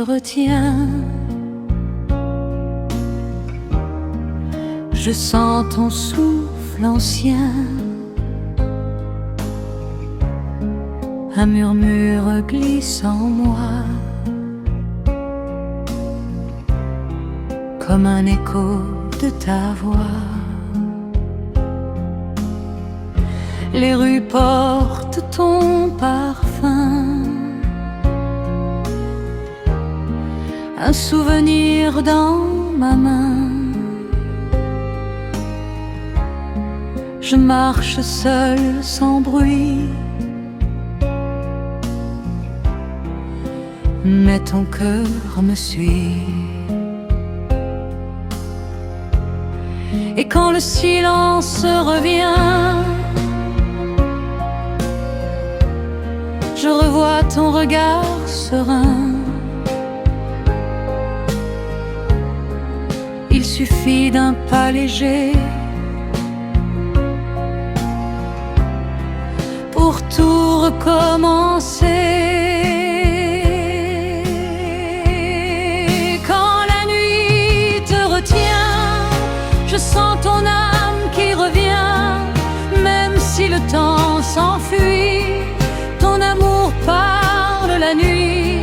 retiens. Je sens ton souffle ancien, un murmure glisse en moi, comme un écho de ta voix. Les rues portent ton parfum, un souvenir dans ma main. Je marche seule sans bruit, mais ton cœur me suit. Et quand le silence revient, je revois ton regard serein. Il suffit d'un pas léger pour tout recommencer. Quand la nuit te retient, je sens ton âme qui revient. Même si le temps s'enfuit, ton amour parle la nuit.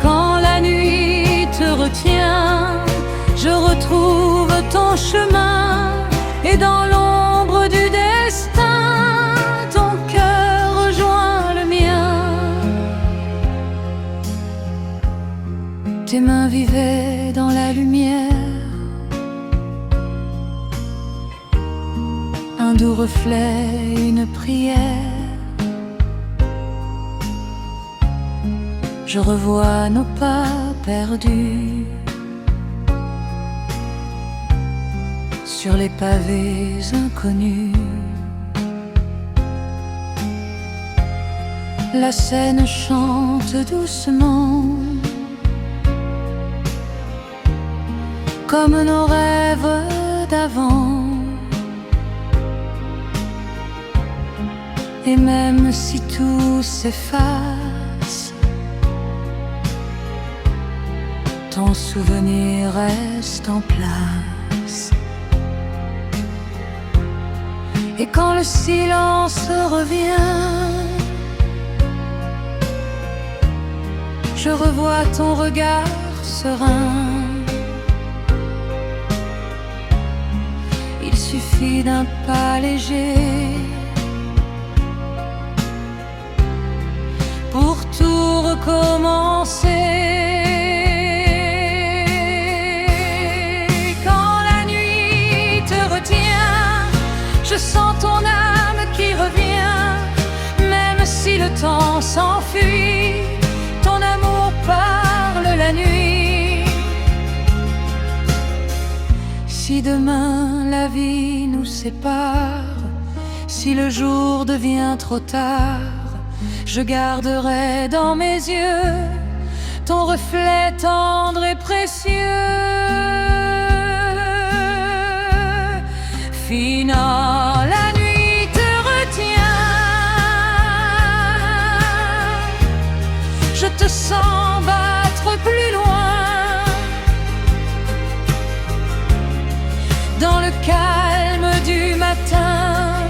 Quand la nuit te retient, je retrouve ton chemin. Et dans l'ombre du destin, ton cœur rejoint le mien. Tes mains vivaient dans la lumière, un doux reflet, une prière. Je revois nos pas perdus sur les pavés inconnus. La Seine chante doucement, comme nos rêves d'avant. Et même si tout s'efface, ton souvenir reste en place. Et quand le silence revient, je revois ton regard serein. Il suffit d'un pas léger pour tout recommencer. Quand la nuit te retient, je sens ton âme qui revient. Même si le temps s'enfuit, ton amour parle la nuit. Si demain la vie nous sépare, si le jour devient trop tard, je garderai dans mes yeux ton reflet tendre et précieux. Finant, la nuit te retient, je te sens battre plus loin. Dans le calme du matin,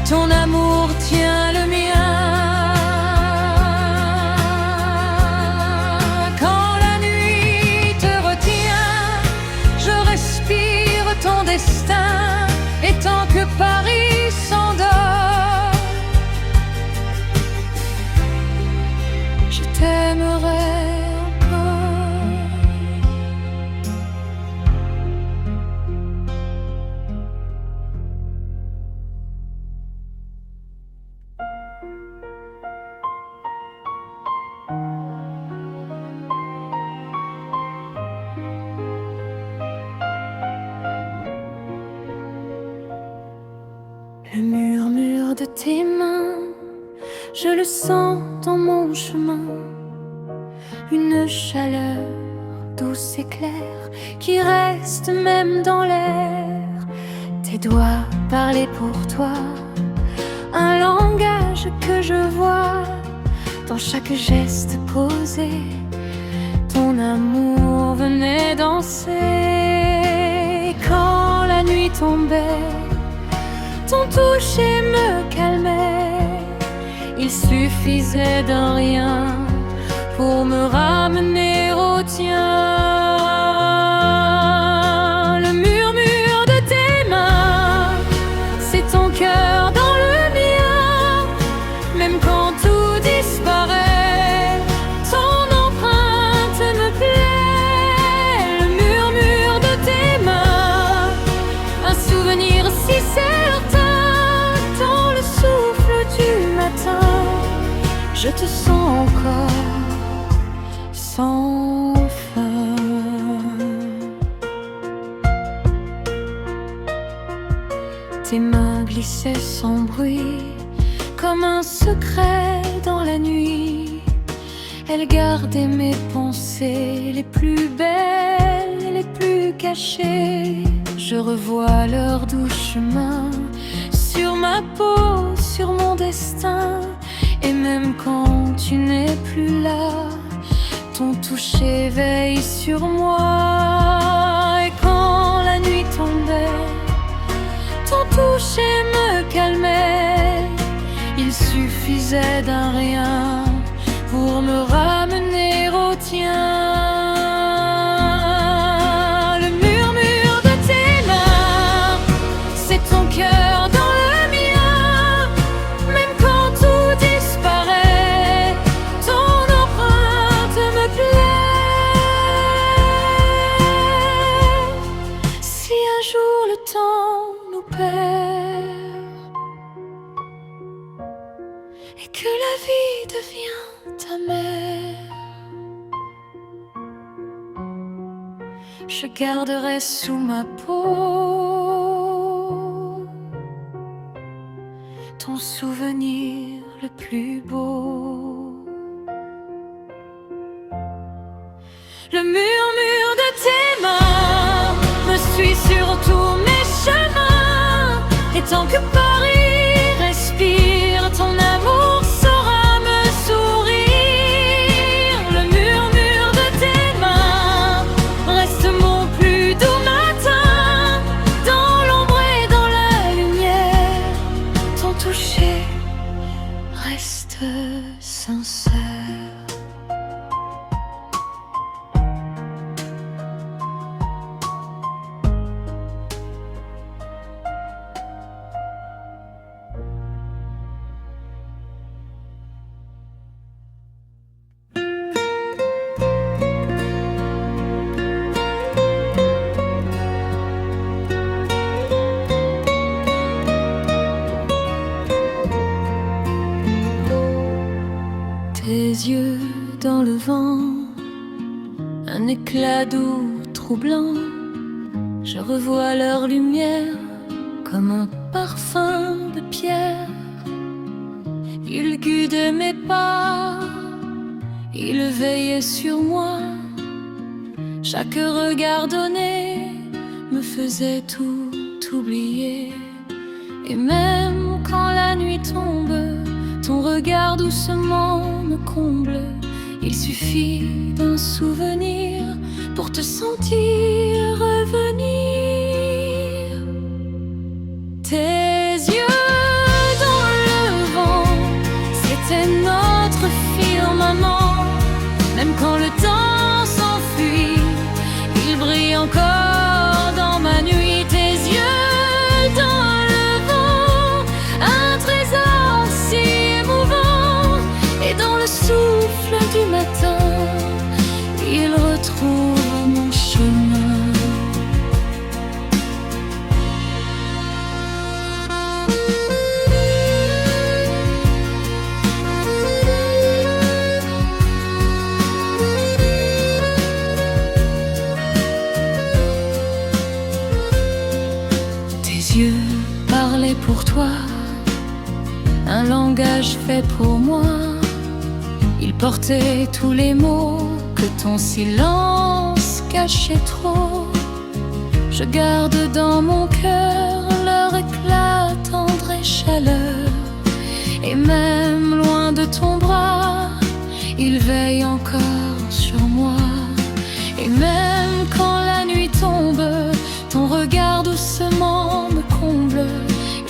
ton amour tient le mien. Quand la nuit te retient, je respire ton destin. Et tant que Paris s'endort, je t'aimerai. Le murmure de tes mains, je le sens dans mon chemin. Une chaleur douce et claire qui reste même dans l'air. Tes doigts parlaient pour toi, un langage que je vois dans chaque geste posé, ton amour venait danser. Quand la nuit tombait, ton toucher me calmait. Il suffisait d'un rien pour me ramener au tien. Le murmure de tes mains, c'est ton cœur dans le mien. Même quand tout disparaît, ton empreinte me plaît. Le murmure de tes mains, un souvenir si certain. Dans le souffle du matin, je te sens encore sans fin. Tes mains glissaient sans bruit, comme un secret dans la nuit. Elles gardaient mes pensées les plus belles et les plus cachées. Je revois leur doux chemin sur ma peau, sur mon destin. Et même quand tu n'es plus là, ton toucher veille sur moi. Et quand la nuit tombait, ton toucher me calmait. Il suffisait d'un rien pour me ramener au tien. Le murmure de tes mains, c'est ton cœur dans le mien. Même quand tout disparaît, ton empreinte me plaît. Si un jour le temps nous perd et que la vie devient amère, je garderai sous ma peau ton souvenir le plus beau. Le murmure de tes mains me suit sur tous mes chemins. Et tant que Paris respire, ton amour saura me sourire. Le murmure de tes mains reste mon plus doux matin. Dans l'ombre et dans la lumière, ton toucher reste sincère. Tes yeux dans le vent, un éclat doux troublant. Je revois leur lumière comme un parfum de pierre. Ils guidaient mes pas, ils veillaient sur moi. Chaque regard donné me faisait tout oublier. Et même quand la nuit tombe, ton regard doucement me comble. Il suffit d'un souvenir pour te sentir revenir. Tes yeux dans le vent, c'était notre firmament. Même quand le temps s'enfuit, il brille encore dans ma nuit. Tes yeux dans le vent, un trésor si émouvant. Et dans le souffle du matin, il retrouve mon chemin. Tes yeux parlaient pour toi, un langage fait pour moi. Il portait tous les mots que ton silence cachait trop. Je garde dans mon cœur leur éclat, tendre et chaleur. Et même loin de ton bras, il veille encore sur moi. Et même quand la nuit tombe, ton regard doucement me comble.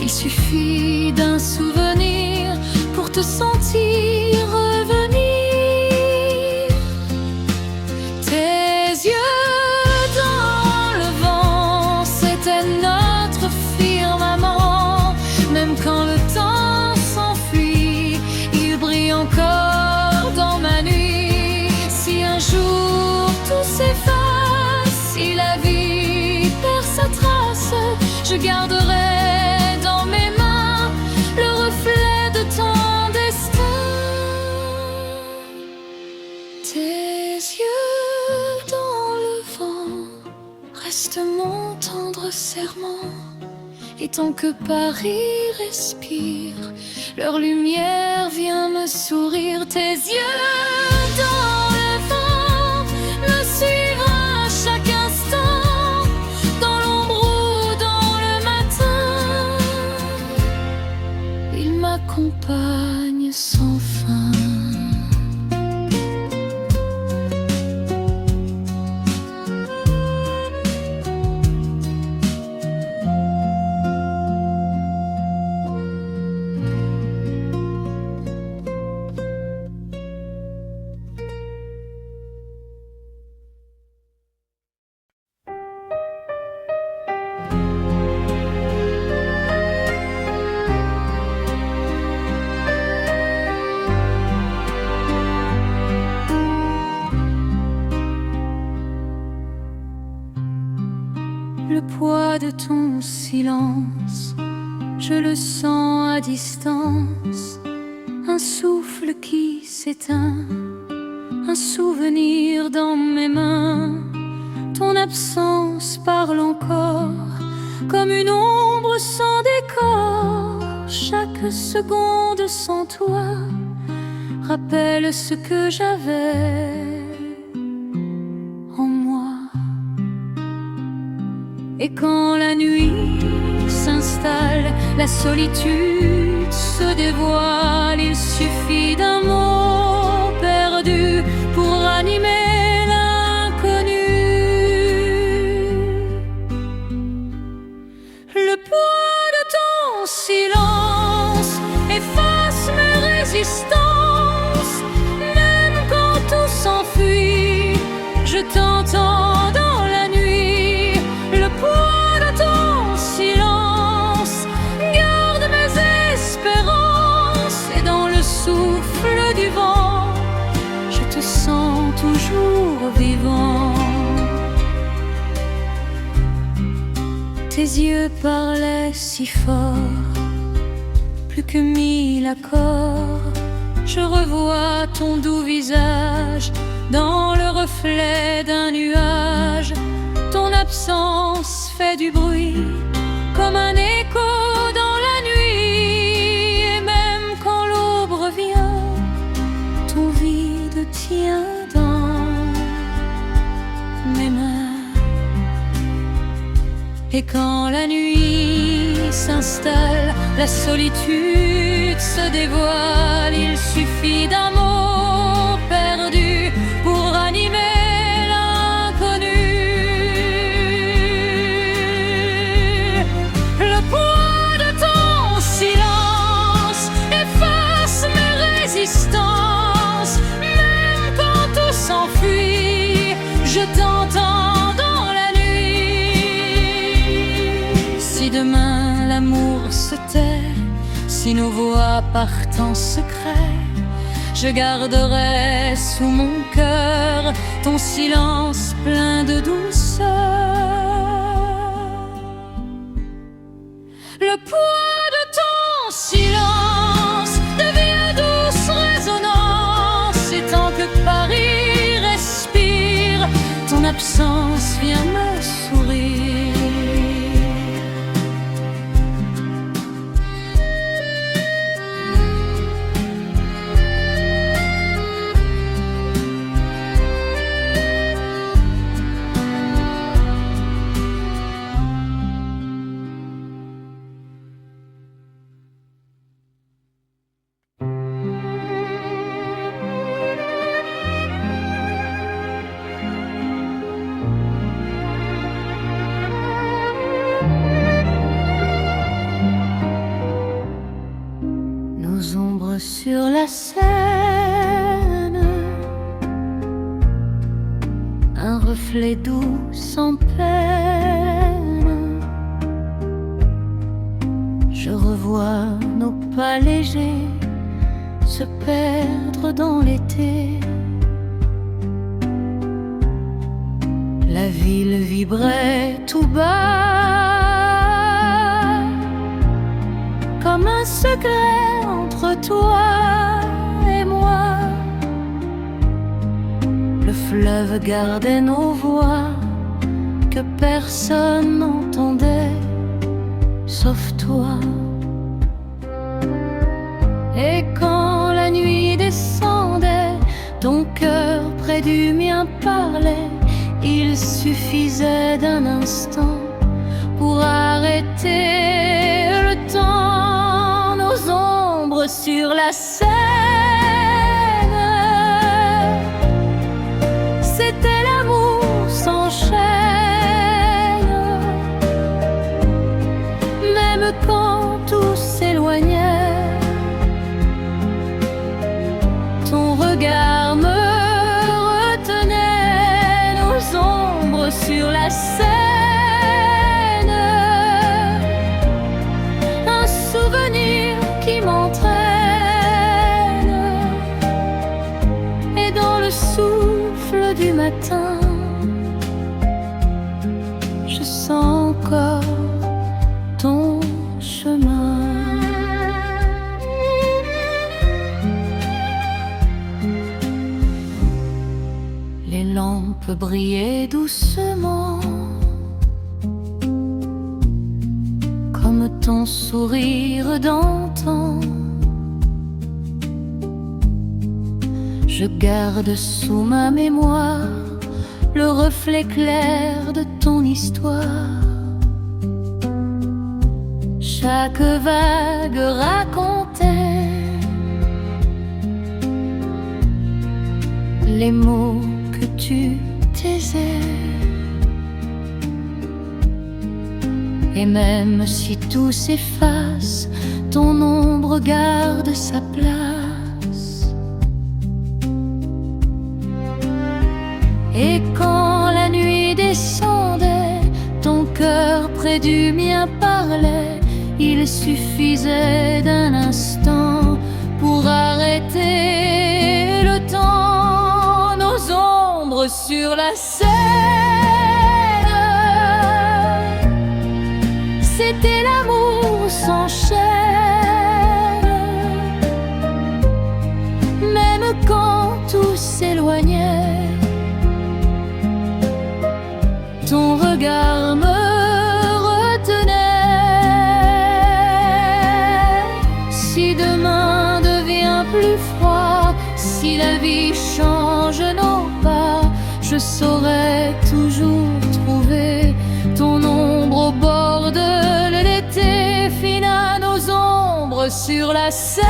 Il suffit d'un souvenir pour te sentir revenir. Tes yeux dans le vent, c'était notre firmament. Même quand le temps s'enfuit, il brille encore dans ma nuit. Si un jour tout s'efface, si la vie perd sa trace, je garderai dans mes mains le reflet de ton destin. Tes yeux dans le vent restent mon tendre serment. Et tant que Paris respire, leur lumière vient me sourire. Tes yeux dans le vent me suivra à chaque instant, dans l'ombre ou dans le matin. Ils m'accompagnent sans fin. Le poids de ton silence, je le sens à distance. Un souffle qui s'éteint, un souvenir dans mes mains. Ton absence parle encore, comme une ombre sans décor. Chaque seconde sans toi rappelle ce que j'avais en moi. Et quand la nuit s'installe, la solitude se dévoile. Il suffit d'un mot perdu pour animer l'inconnu. Le poids de ton silence efface mes résistances. Même quand tout s'enfuit, je t'entends dans la nuit. Le poids de ton silence garde mes espérances. Et dans le souffle du vent, je te sens toujours vivant. Tes yeux parlaient si fort, plus que 1000 accords. Je revois ton doux visage dans le reflet d'un nuage. Ton absence fait du bruit comme un écho dans la nuit. Et même quand l'aube revient, ton vide tient dans mes mains. Et quand la nuit s'installe, la solitude se dévoile. Il suffit d'un mot perdu pour animer l'inconnu. Le poids de ton silence efface mes résistances. Même quand tout s'enfuit, je t'entends dans la nuit. Si demain l'amour se tait, si nos voix partent en secret, je garderai sous mon cœur ton silence plein de douceur. Le poids de ton silence devient douce résonance. Et tant que Paris respire, ton absence vient me sourire. reflet doux sans peine. Je revois nos pas légers se perdre dans l'été. La ville vibrait tout bas, comme un secret entre toi et moi. Le fleuve gardait nos voix que personne n'entendait, sauf toi. Et quand la nuit descendait, ton cœur près du mien parlait. Il suffisait d'un instant pour arrêter le temps. Nos ombres sur la scène, c'était l'amour sans chaîne. Même quand tout s'éloignait, ton regard me sur la scène, un souvenir qui m'entraîne. Et dans le souffle du matin, je sens encore ton chemin. Les lampes brillaient doucement, comme ton sourire d'antan. Je garde sous ma mémoire le reflet clair de ton histoire. Chaque vague racontait les mots que tu taisais. Et même si tout s'efface, ton ombre garde sa place. Et quand la nuit descendait, ton cœur près du mien parlait. Il suffisait d'un instant pour arrêter le temps. Nos ombres sur la scène, c'était l'amour sans chaîne. Même quand tout s'éloignait, ton regard me retenait. Si demain devient plus froid, si la vie change nos pas, je saurais toujours trouver ton ombre au bord de l'été. Fine à nos ombres sur la scène,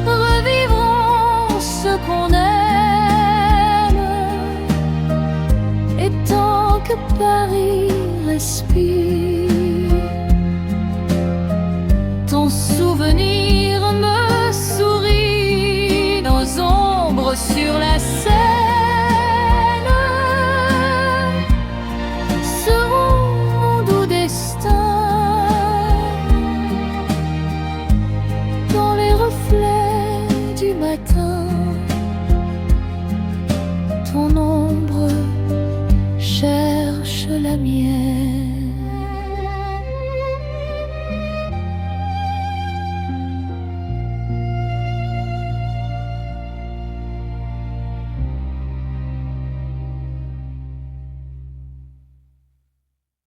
revivrons ce qu'on aime. Et tant que Paris respire, ton souvenir